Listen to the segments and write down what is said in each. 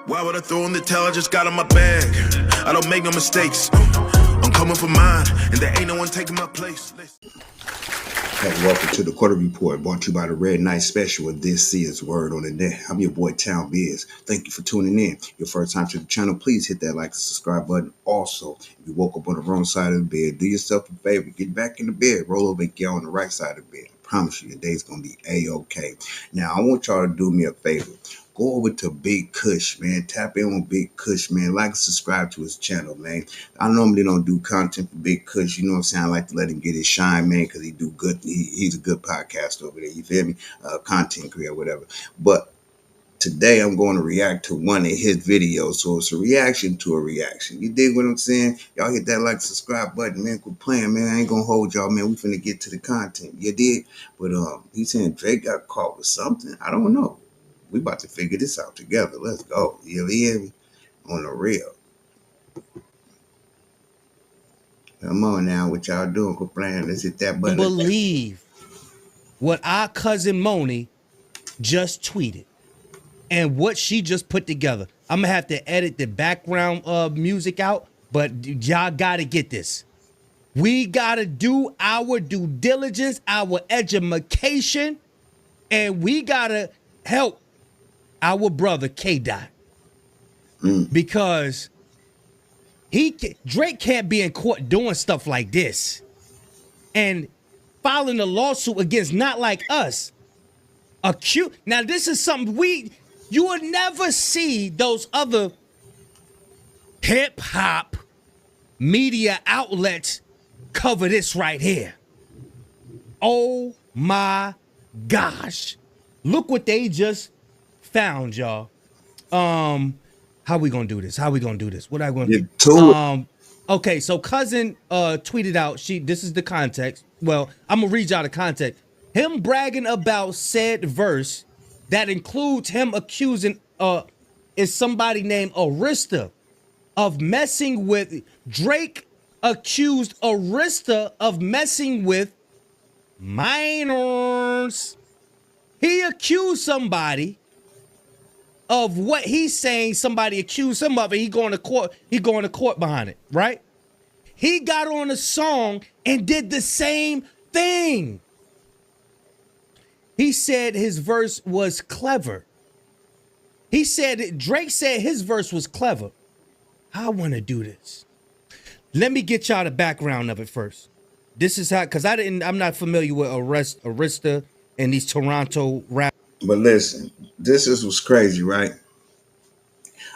Why would I throw in the towel? I just got in my bag. I don't make no mistakes. I'm coming for mine, and there ain't no one taking my place. Hey, welcome to the Quarter Report, brought to you by the Red Night Special, and this is Word on the Net. I'm your boy, Town Biz. Thank you for tuning in. Your first time to the channel, please hit that like and subscribe button. Also, if you woke up on the wrong side of the bed, do yourself a favor, get back in the bed, roll over and get on the right side of the bed. I promise you, your day's going to be A-okay. Now, I want y'all to do me a favor. Go over to Big Kush, man. Tap in with Big Kush, man. Like and subscribe to his channel, man. I normally don't do content for Big Kush. You know what I'm saying? I like to let him get his shine, man, because he do good. He's a good podcast over there. You feel me? Content creator, whatever. But today I'm going to react to one of his videos. So it's a reaction to a reaction. You dig what I'm saying? Y'all hit that like, subscribe button, man. Quit playing, man. I ain't going to hold y'all, man. We finna get to the content. You dig? But he's saying Drake got caught with something. I don't know. We about to figure this out together. Let's go. You hear me? On the real. Come on now. What y'all doing? Quit playing. Let's hit that button. Believe what our cousin Moni just tweeted and what she just put together. I'm going to have to edit the background music out, but y'all got to get this. We got to do our due diligence, our education, and we got to help our brother K-Dot, because Drake can't be in court doing stuff like this and filing a lawsuit against Not Like Us. Now this is something you will never see those other hip hop media outlets cover this right here. Oh my gosh. Look what they just found, y'all. How we gonna do this? What I gonna do? Okay, so cousin tweeted out, this is the context. Well, I'm gonna read y'all the context. Him bragging about said verse that includes him accusing is somebody named Aristo of messing with Drake. Accused Aristo of messing with minors. He accused somebody of what he's saying. Somebody accused him of it. He going to court behind it, right? He got on a song and did the same thing. He said his verse was clever. Drake said his verse was clever. I want to do this. Let me get y'all the background of it first. This is how, because I'm not familiar with Aristo and these Toronto rap. But listen, this is what's crazy, right?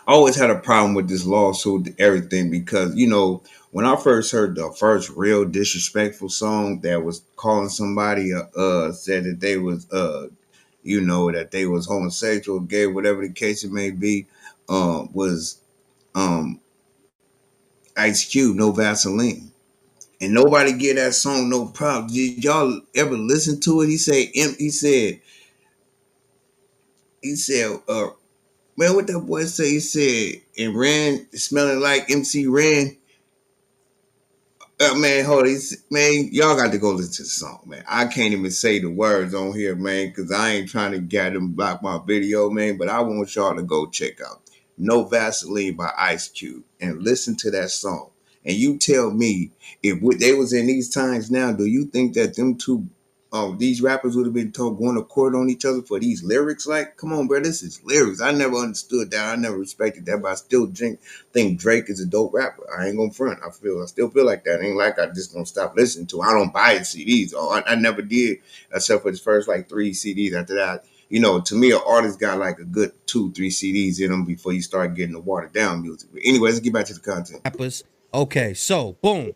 I always had a problem with this lawsuit, everything, because, you know, when I first heard the first real disrespectful song that was calling somebody, said that they was, that they was homosexual, gay, whatever the case it may be, was Ice Cube, No Vaseline. And nobody give that song no problem. Did y'all ever listen to it? He said, man, what that boy say? He said, and Ren smelling like MC Ren. Man, hold on. Man, y'all got to go listen to the song, man. I can't even say the words on here, man, because I ain't trying to get them block my video, man. But I want y'all to go check out No Vaseline by Ice Cube and listen to that song. And you tell me, if they was in these times now, do you think that them two, these rappers would have been told going to court on each other for these lyrics? Like, come on, bro, this is lyrics. I never understood that. I never respected that, but I still think Drake is a dope rapper. I ain't gonna front. I still feel like that. It ain't like I just gonna stop listening to. I don't buy his CDs. I never did, except for his first like 3 CDs. After that, you know, to me, an artist got like a good 2-3 CDs in them before you start getting the watered down music. But anyway, let's get back to the content. Okay, so boom.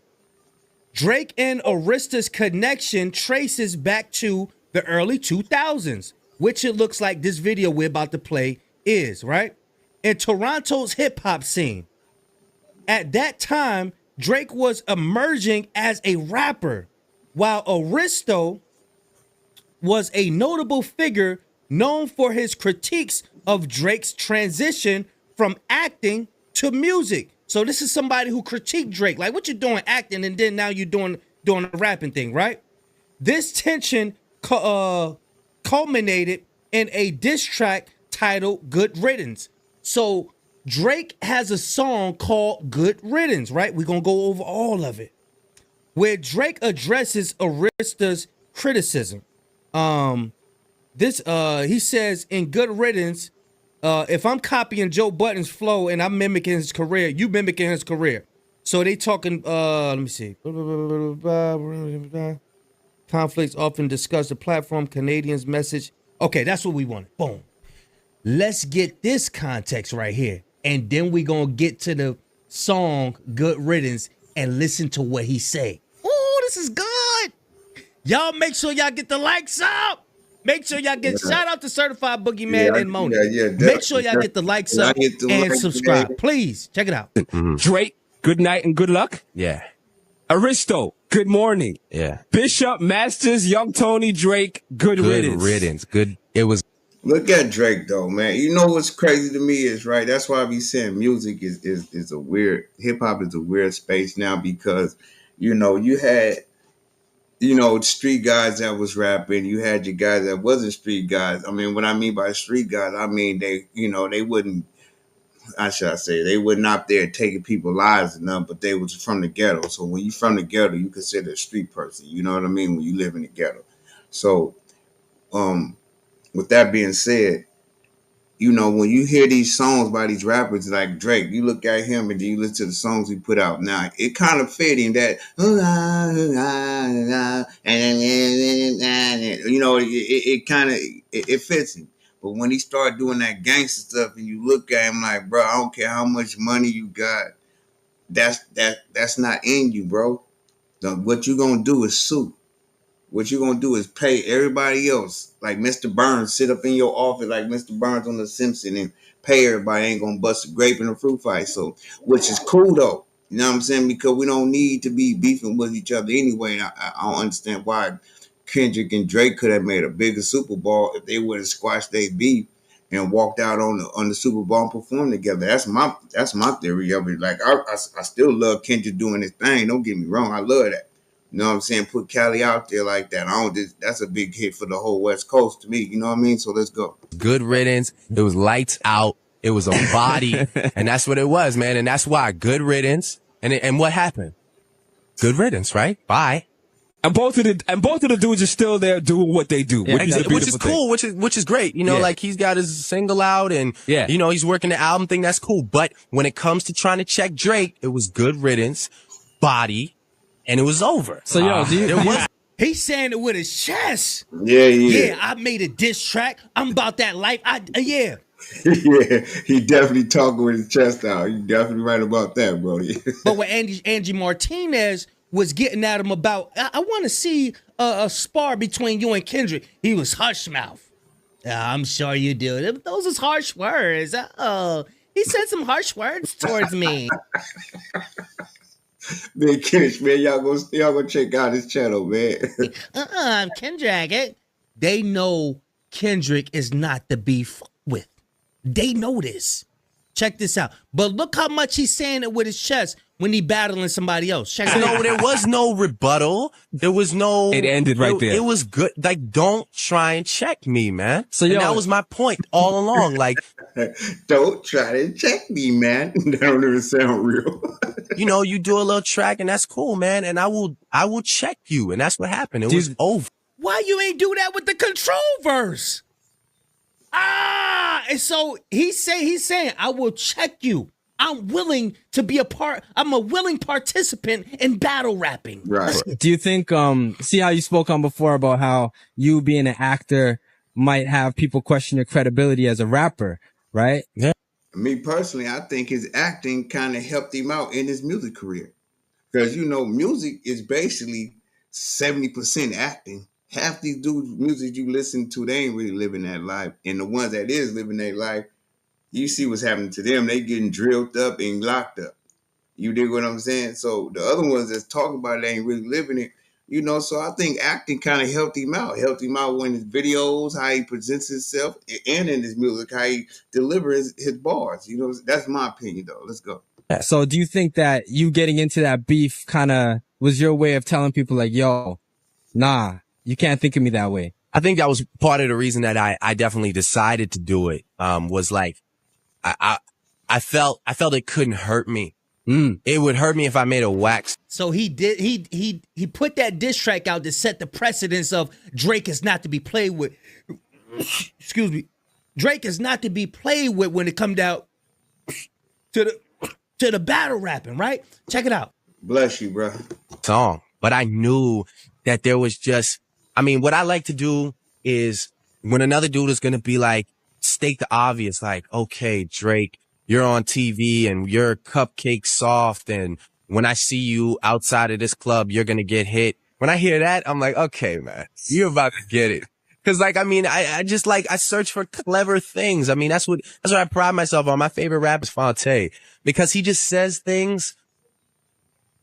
Drake and Aristo's connection traces back to the early 2000s, which it looks like this video we're about to play is, right? In Toronto's hip hop scene. At that time, Drake was emerging as a rapper, while Aristo was a notable figure known for his critiques of Drake's transition from acting to music. So this is somebody who critiqued Drake. Like, what you doing acting and then now you're doing a rapping thing, right? This tension culminated in a diss track titled Good Riddance. So Drake has a song called Good Riddance, right? We're going to go over all of it, where Drake addresses Aristo's criticism. He says in Good Riddance, if I'm copying Joe Budden's flow and I'm mimicking his career, you mimicking his career. So they talking, let me see. Conflicts often discuss the platform, Canadians' message. Okay, that's what we wanted. Boom. Let's get this context right here. And then we gonna get to the song Good Riddance and listen to what he say. Oh, this is good. Y'all make sure y'all get the likes up. Make sure y'all get shout out to Certified Boogeyman and Moni. Make sure y'all get the likes up and subscribe. Please check it out. Drake, good night and good luck. Yeah. Aristo, good morning. Yeah. Bishop, Masters, Young Tony, Drake, good riddance. Good riddance. Good. It was. Look at Drake though, man. You know what's crazy to me is, right, that's why I be saying music is a weird, hip hop is a weird space now, because, you know, you had, you know, street guys that was rapping, you had your guys that wasn't street guys. I mean, what I mean by street guys, I mean they, you know, they wouldn't, how should I say, they were not there taking people's lives and nothing, but they was from the ghetto. So when you from the ghetto, you consider a street person. You know what I mean? When you live in the ghetto. So, with that being said, you know, when you hear these songs by these rappers like Drake, you look at him and then you listen to the songs he put out. Now, it kind of fit in that, you know, it kind of, it fits him. But when he started doing that gangster stuff and you look at him like, bro, I don't care how much money you got, that's not in you, bro. What you gonna do is sue. What you're going to do is pay everybody else, like Mr. Burns, sit up in your office like Mr. Burns on The Simpsons and pay everybody. Ain't going to bust a grape in a fruit fight. So, which is cool, though. You know what I'm saying? Because we don't need to be beefing with each other anyway. I don't understand why Kendrick and Drake could have made a bigger Super Bowl if they would have squashed their beef and walked out on the Super Bowl and performed together. That's my theory of it. Like, I still love Kendrick doing his thing. Don't get me wrong. I love that. You know what I'm saying? Put Cali out there like that. That's a big hit for the whole West Coast to me. You know what I mean? So let's go. Good riddance. It was lights out. It was a body. And that's what it was, man. And that's why good riddance. And what happened? Good riddance, right? Bye. And both of the dudes are still there doing what they do, which is cool, which is great. You know, like he's got his single out and, you know, he's working the album thing. That's cool. But when it comes to trying to check Drake, it was good riddance, body. And it was over. So, he's saying it with his chest. Yeah, I made a diss track. I'm about that life. Yeah, he definitely talking with his chest out. You definitely right about that, Brody. But when Angie Martinez was getting at him about, I want to see a spar between you and Kendrick, he was hush mouth. I'm sure you do. Those is harsh words. He said some harsh words towards me. Man, Kennish, man, y'all go check out his channel, man. Kendrick. They know Kendrick is not to be fucked with. They know this. Check this out. But look how much he's saying it with his chest when he battling somebody else. Check it out. No, there was no rebuttal. There was no. It ended right there. It was good. Like, don't try and check me, man. So that was my point all along. Like, don't try to check me, man. That don't even sound real. You know, you do a little track and that's cool, man. And I will check you. And that's what happened. It was over. Why you ain't do that with the Control verse? And so he's saying, I will check you. I'm willing to be a part. I'm a willing participant in battle rapping. Right. Do you think, see how you spoke on before about how you being an actor might have people question your credibility as a rapper, right? Yeah. Me personally, I think his acting kind of helped him out in his music career. Because, you know, music is basically 70% acting. Half these dudes' music you listen to, they ain't really living that life. And the ones that is living their life, you see what's happening to them. They getting drilled up and locked up. You dig what I'm saying? So the other ones that's talking about it ain't really living it. You know, so I think acting kind of helped him out. Helped him out in his videos, how he presents himself, and in his music, how he delivers his bars. You know, that's my opinion, though. Let's go. So do you think that you getting into that beef kind of was your way of telling people like, yo, nah, you can't think of me that way? I think that was part of the reason that I definitely decided to do it, was like, I felt it couldn't hurt me. It would hurt me if I made a wax. So he put that diss track out to set the precedence of Drake is not to be played with. Excuse me. Drake is not to be played with when it comes down to the battle rapping, right? Check it out. Bless you, bro. Song. But I knew that there was just, I mean, what I like to do is when another dude is going to be like, state the obvious, like, okay, Drake, you're on TV and you're cupcake soft. And when I see you outside of this club, you're going to get hit. When I hear that, I'm like, okay, man, you're about to get it. Cause like, I mean, I just like, I search for clever things. I mean, that's what I pride myself on. My favorite rapper is Fonte because he just says things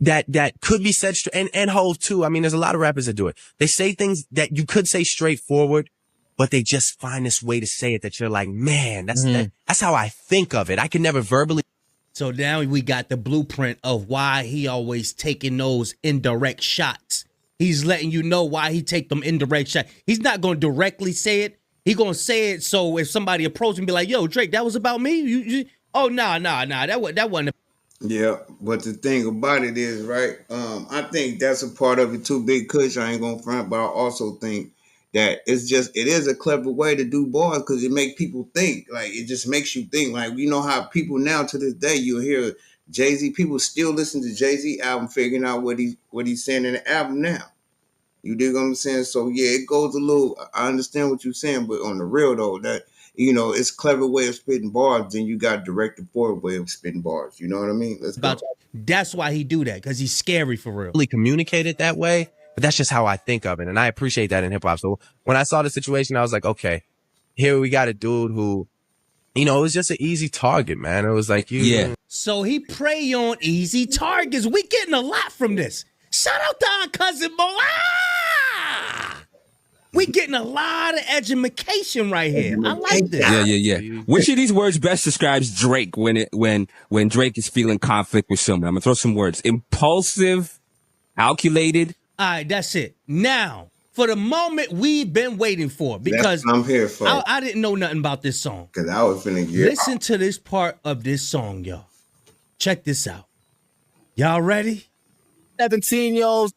that could be said and Hove too. I mean, there's a lot of rappers that do it. They say things that you could say straightforward, but they just find this way to say it that you're like, man, that's how I think of it. I can never verbally. So now we got the blueprint of why he always taking those indirect shots. He's letting you know why he take them indirect shots. He's not going to directly say it. He going to say it so if somebody approaches him, be like, yo, Drake, that was about me? Oh, nah, that wasn't. Yeah, but the thing about it is, right, I think that's a part of it too, Big Kush, I ain't gonna front, but I also think that it is a clever way to do bars because it makes people think. Like, it just makes you think. Like, you know how people now to this day, you'll hear Jay-Z, people still listen to Jay-Z album, figuring out what he's saying in the album now. You dig what I'm saying? So yeah, it goes a little, I understand what you're saying, but on the real though, that, you know, it's a clever way of spitting bars, then you got directed forward way of spitting bars. You know what I mean? Let's go. That's why he do that, because he's scary for real. Really communicate it that way, but that's just how I think of it. And I appreciate that in hip hop. So when I saw the situation, I was like, okay, here we got a dude who, you know, it was just an easy target, man. It was like, So he prey on easy targets. We getting a lot from this. Shout out to our cousin Mo. We getting a lot of education right here. I like this. Yeah. Which of these words best describes Drake when Drake is feeling conflict with someone? I'm gonna throw some words. Impulsive, calculated. All right, that's it. Now, for the moment we've been waiting for, because that's what I'm here for. I didn't know nothing about this song. Because I was finna get Listen to this part of this song, y'all. Check this out. Y'all ready? 17-year-olds.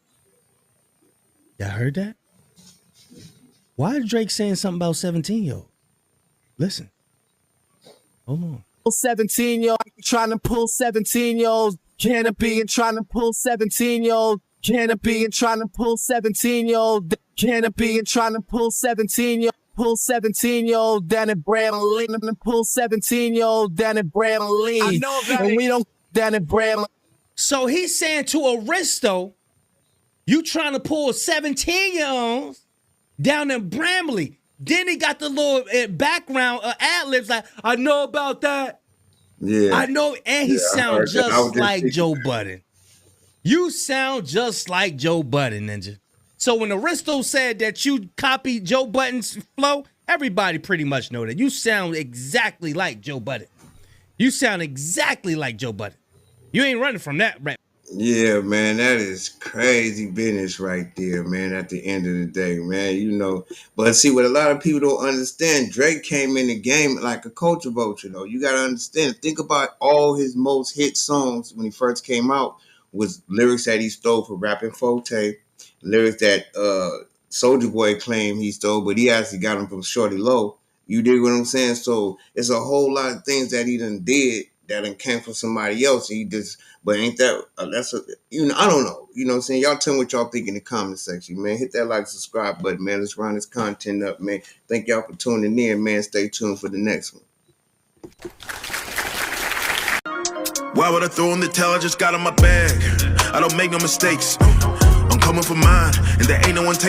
Y'all heard that? Why is Drake saying something about 17-year-old? Listen. Hold on. 17-year-old trying to pull 17-year-olds. Canopy and trying to pull 17-year-old. Canopy and trying to pull 17-year-old. Canopy and trying to pull 17-year-old. Pull 17-year-old down at Bramley. And pull 17-year-old down at Bramley. I know that. And we don't down at Bramley. So he's saying to Aristo, you trying to pull 17-year-olds down in Bramley. Then he got the little background ad-libs like, I know about that. Yeah. I know. And he sounds just like Joe Budden. You sound just like Joe Budden, Ninja. So when Aristo said that you copied Joe Budden's flow, everybody pretty much know that. You sound exactly like Joe Budden. You sound exactly like Joe Budden. You ain't running from that rap. Yeah, man, that is crazy business right there, man, at the end of the day, man, you know. But see, what a lot of people don't understand, Drake came in the game like a culture vulture, though. You got to understand, think about all his most hit songs when he first came out was lyrics that he stole from Rapping Forte, lyrics that Soulja Boy claimed he stole, but he actually got them from Shorty Low. You dig what I'm saying? So it's a whole lot of things that he done did that done came from somebody else. He just, but ain't that, that's a, you know, I don't know. You know what I'm saying? Y'all tell me what y'all think in the comment section, man. Hit that like, subscribe button, man. Let's run this content up, man. Thank y'all for tuning in, man. Stay tuned for the next one. Why would I throw in the towel? I just got on my bag. I don't make no mistakes. I'm coming for mine, and there ain't no one taking